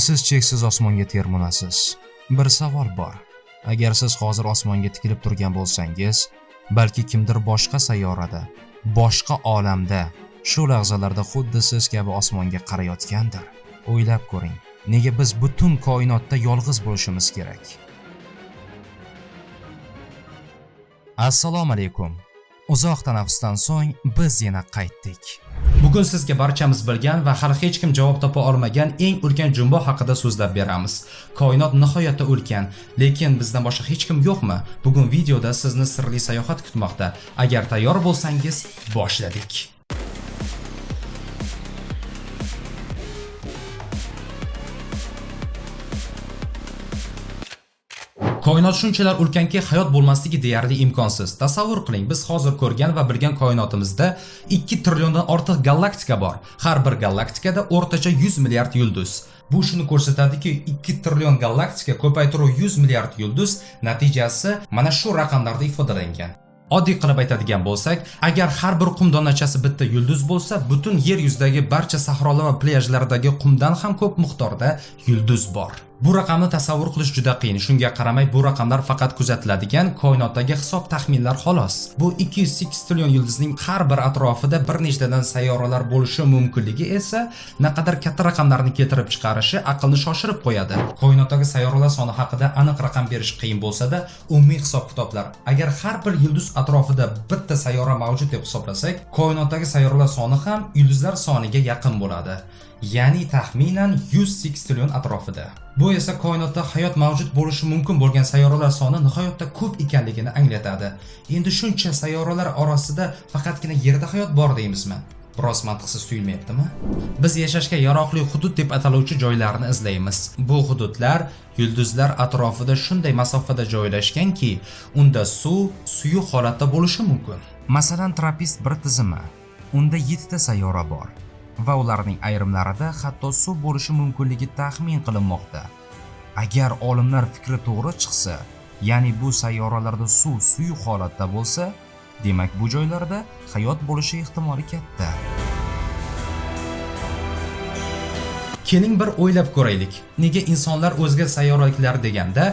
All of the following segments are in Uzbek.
Siz cheksiz osmonga termulasiz. Bir savol bor. Agar siz hozir osmonga tikilib turgan bo'lsangiz, balki kimdir boshqa sayyorada, boshqa olamda, shu lahzalarda xuddi siz kabi osmonga qarayotgandir. O'ylab ko'ring, nega biz butun koinotda yolg'iz bo'lishimiz kerak? Assalomu alaykum. Uzoq tanaffusdan so'ng biz yana qaytdik. Bugun sizga barchamiz bilgan va hali hech kim javob topa olmagan eng ulkan jumbo haqida so'zlab beramiz. Koinot nihoyatda ulkan, lekin bizdan boshqa hech kim yo'qmi? Bugun videoda sizni sirli sayohat kutmoqda. Agar tayyor bo'lsangiz, boshladik. Koinot shunchalar ulkanki, hayot bo'lmasligi deyarli imkonsiz. Tasavvur qiling, biz hozir ko'rgan va bilgan koinotimizda 2 trilliondan ortiq galaktika bor. Har bir galaktikada o'rtacha 100 milliard yulduz. Bu shuni ko'rsatadiki, 2 trillion galaktika ko'paytiruv 100 milliard yulduz natijasi mana shu raqamlarda ifodalangan. Oddiy qilib aytadigan bo'lsak, agar har bir qum donachasi bitta yulduz bo'lsa, butun yer yuzidagi barcha sahrolar va plyajlardagi qumdan ham ko'p miqdorda yulduz bor. Bu raqamni tasavvur qilish juda qiyin. Shunga qaramay, bu raqamlar faqat kuzatiladigan koinotdagi hisob taxminlar xolos. Bu 208 trillion yulduzning har bir atrofida bir nechtadan sayyoralar bo'lishi mumkinligi esa naqadar katta raqamlarni keltirib chiqarishi aqlni shoshirib qo'yadi. Koinotdagi sayyoralar soni haqida aniq raqam berish qiyin bo'lsa-da, umumiy hisob-kitoblar, agar har bir yulduz atrofida bitta sayyora mavjud deb hisoblasak, koinotdagi sayyoralar soni ham yulduzlar soniga yaqin bo'ladi. Ya'ni taxminan 108 trillion atrofida. Bu esa koinotda hayot mavjud bo'lishi mumkin bo'lgan sayyoralar soni nihoyatda ko'p ekanligini anglatadi. Endi shuncha sayyoralar orasida faqatgina Yerda hayot bor deymizmi? Biroz mantiqsiz tuyulmayaptimi? Biz yashashga yaroqli hudud deb ataluvchi joylarni izlaymiz. Bu hududlar yulduzlar atrofida shunday masofada joylashganki, unda suv suyuq holatda bo'lishi mumkin. Masalan, Trappist bir tizimi. Unda 7 ta sayyora bor va ularning ayrimlarida hatto suv bo'lishi mumkinligi taxmin qilinmoqda. Agar olimlar fikri to'g'ri chiqsa, ya'ni bu sayyoralarda suv suyuq holatda bo'lsa, demak bu joylarda hayot bo'lishi ehtimoli katta. Keling bir o'ylab ko'raylik. Nega insonlar o'zga sayyoraliklar deganda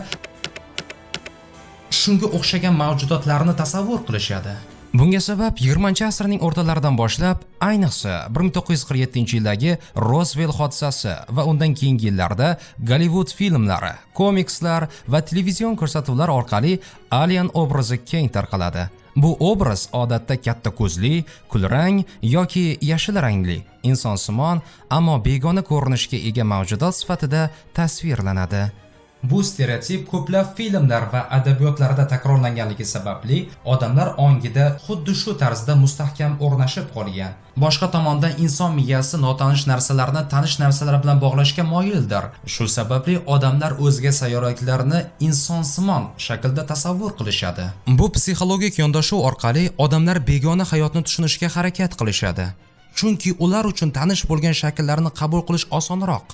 shunga o'xshagan mavjudotlarni tasavvur qilishadi? Bunga sabab 20-asrning o'rtalaridan boshlab, ayniqsa 1947-yildagi Roswell hodisasi va undan keyingi yillarda Gollivud filmlari, komikslar va televizion ko'rsatuvlar orqali alien obrazi keng tarqaladi. Bu obraz odatda katta ko'zli, kulrang yoki yashil rangli, insonsimon, ammo begona ko'rinishga ega mavjudot sifatida tasvirlanadi. Bu stereotip ko'plab filmlar va adabiyotlarda takrorlanganligi sababli odamlar ongida xuddi shu tarzda mustahkam o'rnashib qolgan. Boshqa tomondan inson miyasi notanish narsalarni tanish narsalar bilan bog'lashga moyildir. Shu sababli odamlar o'zga sayyoraliklarni insonsimon shaklda tasavvur qilishadi. Bu psixologik yondashuv orqali odamlar begona hayotni tushunishga harakat qilishadi. Chunki ular uchun tanish bo'lgan shakllarni qabul qilish osonroq.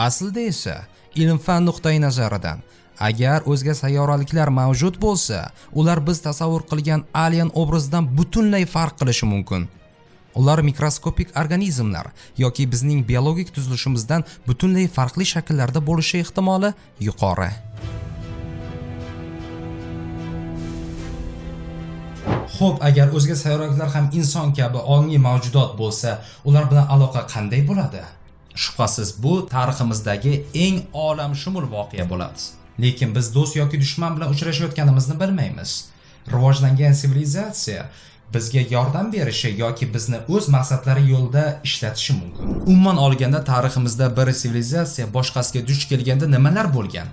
Aslida esa ilm-fan nuqtai nazaridan, agar o'zga sayyoraliklar mavjud bo'lsa, ular biz tasavvur qilgan alien obrazidan butunlay farq qilishi mumkin. Ular mikroskopik organizmlar yoki bizning biologik tuzilishimizdan butunlay farqli shakllarda bo'lishi ehtimoli yuqori. Xo'p, agar o'zga sayyoraliklar ham inson kabi ongli mavjudot bo'lsa, ular bilan aloqa qanday bo'ladi? Shubhasiz, bu tariximizdagi eng olamshumul voqea bo'ladi. Lekin biz do'st yoki dushman bilan uchrashayotganimizni bilmaymiz. Rivojlangan sivilizatsiya bizga yordam berishi yoki bizni o'z maqsadlari yo'lida ishlatishi mumkin. Umuman olganda, tariximizda bir sivilizatsiya boshqasiga duch kelganda nimalar bo'lgan?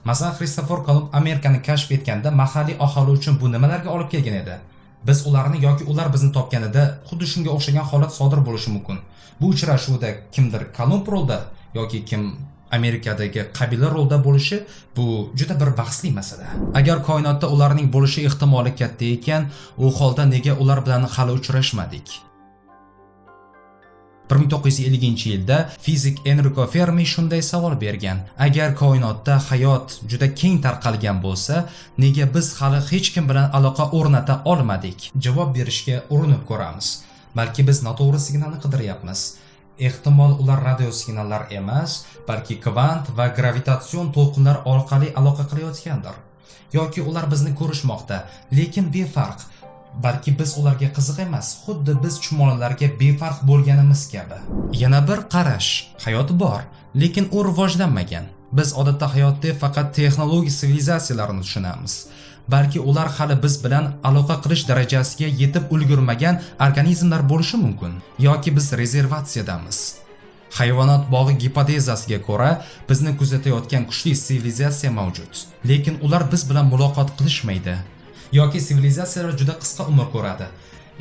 Masalan, Kristofer Kolumb Amerikani kashf etganda mahalliy aholi uchun bu nimalarga olib kelgan edi? Biz ularni yoki ular bizni topganida xuddi shunga o'xshagan holat sodir bo'lishi mumkin. Bu uchrashuvda kimdir Kolumb rolda yoki kim Amerikadagi qabila rolda bo'lishi bu juda bir bahsli masala. Agar koinotda ularning bo'lishi ehtimoli katta ekan, u holda nega ular bilan hali uchrashmadik? 1950-yilda fizik Enrico Fermi shunday savol bergan. Agar koinotda hayot juda keng tarqalgan bo'lsa, nega biz hali hech kim bilan aloqa o'rnata olmadik? Javob berishga urinib ko'ramiz. Balki biz noto'g'ri signalni qidiryapmiz. Ehtimol ular radio signallar emas, balki kvant va gravitatsion to'lqinlar orqali aloqa qilayotgandir. Yoki ular bizni ko'rishmoqda, lekin befarq. Balki biz ularga qiziq emas, xuddi biz chumolilarga befarq bo'lganimiz kabi. Yana bir qarash, hayot bor, lekin u rivojlanmagan. Biz odatda hayotda faqat texnologik sivilizatsiyalarni tushunamiz. Balki ular hali biz bilan aloqa qilish darajasiga yetib ulgurmagan organizmlar bo'lishi mumkin, yoki biz rezervatsiyadamiz. Hayvonot bog'i gipotezasiga ko'ra, bizni kuzatayotgan kuchli sivilizatsiya mavjud, lekin ular biz bilan muloqot qilishmaydi. Yoki sivilizatsiyalar juda qisqa umr ko'radi.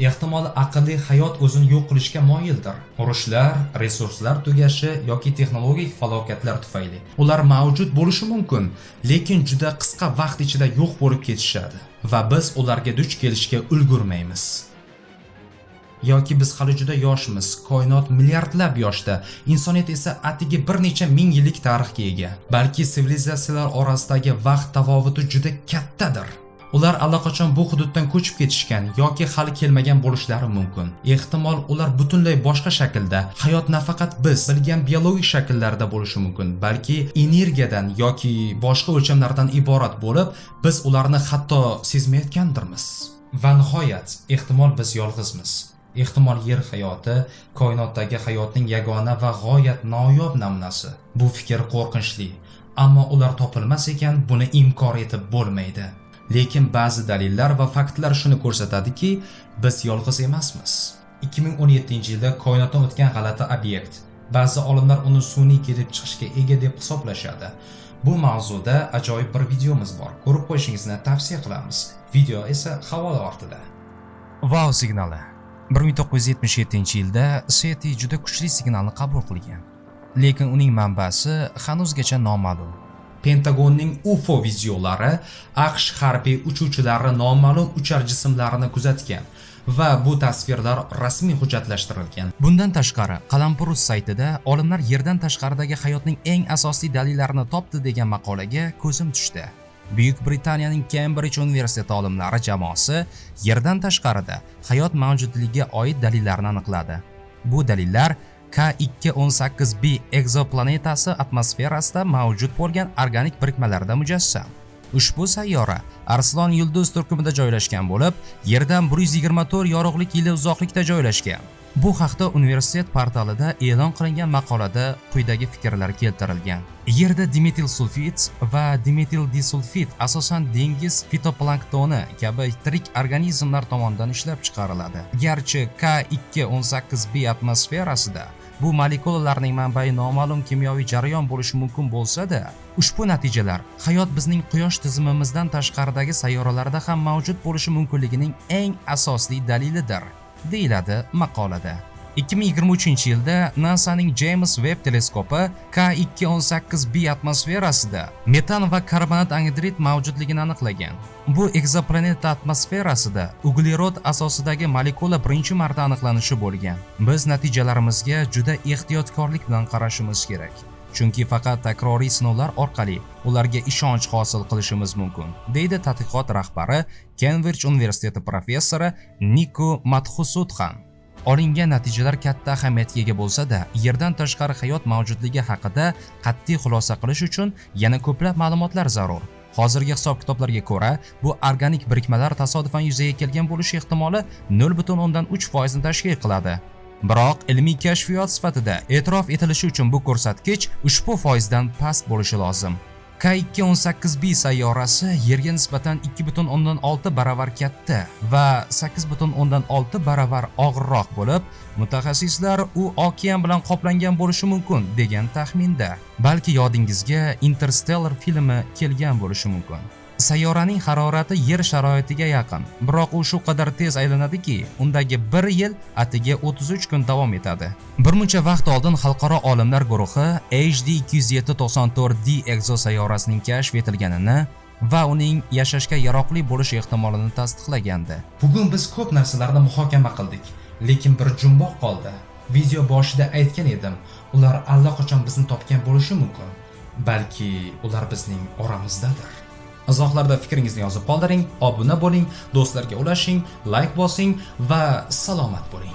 Ehtimol aqlli hayot o'zini yo'q qilishga moyildir. Urushlar, resurslar tugashi yoki texnologik falokatlar tufayli. Ular mavjud bo'lishi mumkin, lekin juda qisqa vaqt ichida yo'q bo'lib ketishadi va biz ularga duch kelishga ulgurmaymiz. Yoki biz hali juda yoshmiz, koinot milliardlab yoshda, insoniyat esa atigi bir necha ming yillik tarixga ega. Balki sivilizatsiyalar orasidagi vaqt tafovuti juda kattadir. Ular allaqachon bu hududdan ko'chib ketishgan yoki hali kelmagan bo'lishlari mumkin. Ehtimol ular butunlay boshqa shaklda, hayot nafaqat biz bilgan biologik shakllarda bo'lishi mumkin, balki energiyadan yoki boshqa o'lchamlardan iborat bo'lib, biz ularni hatto sezmayotgandirmiz. Va nihoyat, ehtimol biz yolg'izmiz. Ehtimol yer hayoti koinotdagi hayotning yagona va g'oyat noyob namunasi. Bu fikr qo'rqinchli, ammo ular topilmas ekan, buni inkor etib bo'lmaydi. Lekin ba'zi dalillar va faktlar shuni ko'rsatadiki, biz yolg'iz emasmiz. 2017-yilda koinotdan o'tgan g'alati obyekt. Ba'zi olimlar uni sun'iy kelib chiqishga ega deb hisoblashadi. Bu mavzuda ajoyib bir videomiz bor. Ko'rib qo'yishingizni tavsiya qilamiz. Video esa havola ortida. Wow signali. 1977-yilda SETI juda kuchli signalni qabul qilgan. Lekin uning manbasi hanuzgacha noma'lum. Pentagonning UFO videolari AQSh harbiy uchuvchilari noma'lum uchar jismlarni kuzatgan va bu tasvirlar rasmiy hujjatlashtirilgan. Bundan tashqari, Qalampurus saytida olimlar yerdan tashqaridagi hayotning eng asosiy dalillarini topdi degan maqolaga ko'zim tushdi. Buyuk Britaniyaning Cambridge universiteti olimlari jamoasi yerdan tashqarida hayot mavjudligiga oid dalillarni aniqladi. Bu dalillar K218b egzoplanetasi atmosferasida mavjud bo'lgan organik birikmalarda mujassam. Ushbu sayyora Arslon yulduz turkumida joylashgan bo'lib, Yerdan 124 yorug'lik yili uzoqlikda joylashgan. Bu haqda universitet portalida e'lon qilingan maqolada quyidagi fikrlar keltirilgan. Yerda dimetil sulfit va dimetil disulfit asosan dengiz fitoplanktoni kabi tirik organizmlar tomonidan ishlab chiqariladi. Garchi K218b atmosferasida bu molekulalarning manbai noma'lum kimyoviy jarayon bo'lishi mumkin bo'lsa-da, ushbu natijalar hayot bizning quyosh tizimimizdan tashqaridagi sayyoralarda ham mavjud bo'lishi mumkinligining eng asosli dalilidir, deyiladi maqolada. 2023-yilda NASAning James Webb teleskopi K218b atmosferasida metan va karbonat angidrid mavjudligini aniqlagan. Bu egzoplaneta atmosferasida uglerod asosidagi molekula birinchi marta aniqlanishi bo'lgan. Biz natijalarimizga juda ehtiyotkorlik bilan qarashimiz kerak. Chunki faqat takroriy sinovlar orqali ularga ishonch hosil qilishimiz mumkin, deydi tadqiqot rahbari Cambridge universiteti professori Niko Madhusudhan. Olingan natijalar katta ahamiyatga ega bo'lsa-da, yerdan tashqari hayot mavjudligi haqida qat'iy xulosa qilish uchun yana ko'plab ma'lumotlar zarur. Hozirgi hisob-kitoblarga ko'ra, bu organik birikmalar tasodifan yuzaga kelgan bo'lishi ehtimoli 0.3% ni tashkil qiladi. Biroq ilmiy kashfiyot sifatida e'tirof etilishi uchun bu ko'rsatkich ushbu foizdan past bo'lishi lozim. K218b sayyorasi Yerga nisbatan 2.6 baravar katta va 8.6 baravar og'irroq bo'lib, mutaxassislar u okean bilan qoplangan bo'lishi mumkin degan taxminda. Balki yodingizga Interstellar filmi kelgan bo'lishi mumkin. Sayyoraning harorati Yer sharoitiga yaqin, biroq u shu qadar tez aylanadiki, undagi 1 yil atigi 33 kun davom etadi. Bir muncha vaqt oldin xalqaro olimlar guruhi HD 2794D egzosayyorasining kashf etilganini va uning yashashga yaroqli bo'lish ehtimolini tasdiqlagandi. Bugun biz ko'p narsalarni muhokama qildik, lekin bir jumboq qoldi. Video boshida aytgan edim, ular allaqachon bizni topgan bo'lishi mumkin. Balki ular bizning oramizdadir. Izohlarda fikringizni yozib qoldiring, obuna bo'ling, do'stlarga ulashing, like bosing va salomat bo'ling.